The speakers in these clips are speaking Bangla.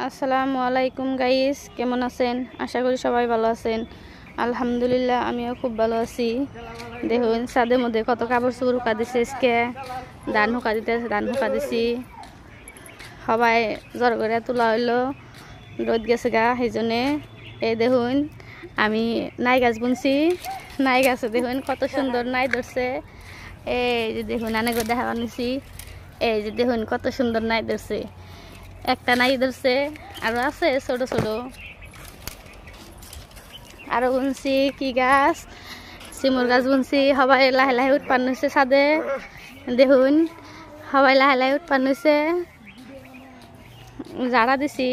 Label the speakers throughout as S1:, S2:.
S1: আসসালামু আলাইকুম গাইস, কেমন আছেন? আশা করি সবাই ভালো আছেন। আলহামদুলিল্লাহ, আমিও খুব ভালো আছি। দেখুন ছাদের মধ্যে কত কাপড় চোপড় হুকা দিছে। আজকে ধান হুকা দিতে ধান হুকা দিছি। সবাই জড় করে তোলা হইলো, রোদ গেছে গা, সেই জন্যে। এই দেখুন আমি নাই গাছ বুনছি। নাই গাছে দেখুন কত সুন্দর নাই ধরছে। এই যে দেখুন অনেক দেখা বানিয়েছি। এই যে দেখুন কত সুন্দর নাই ধরছে। একটা নাই ধরছে, আরো আছে ছোট ছোট। আরো বুনছি কি গাছ, শিমুর গাছ বুনছি। সবাই লাহে লাহে উৎপন্ন হয়েছে ছাদে। দেখুন সবাই লাহে লাহে উৎপন্ন হয়েছে। জাড়া দিছি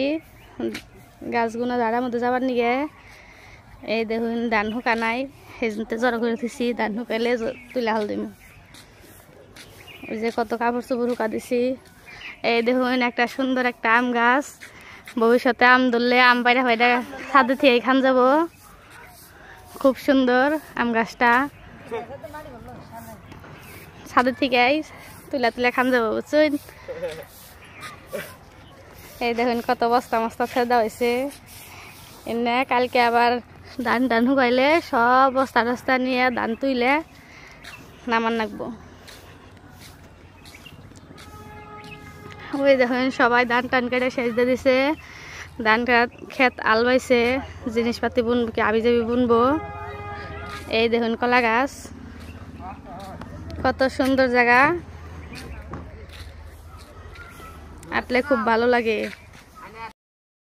S1: গাছগুলো, জাড়ার মধ্যে যাবার নিগে। এই দেখুন ধান শুকা নাই, সেইজনতে জড়ো করে দিছি। ধান শুকাইলে তুলা হল দিম। ওই যে কত কাপড় চোপড় শুকা দিছি। এই দেখুন একটা সুন্দর একটা আম গাছ। ভবিষ্যতে আম ধরলে আম বাইরে বাইরে ছাদে থেকে খান যাব। খুব সুন্দর আম গাছটা, ছাদের থেকে তুলা তুলা খান যাব, বুঝছেন? এই দেখুন কত বস্তা মস্তা ছেদা হয়েছে। এনে কালকে আবার ধান টান শুকাইলে সব বস্তা টস্তা নিয়ে ধান তুইলে নামান রাখবো। ওই দেখুন সবাই ধান টান কেটে শেষ দিয়ে দিছে। ধান খেত আল বাইছে, জিনিসপাতি বুনবো, কি আবি যাবি বুনবো। এই দেখুন কলা গাছ, কত সুন্দর জায়গা, আসলে খুব ভালো লাগে।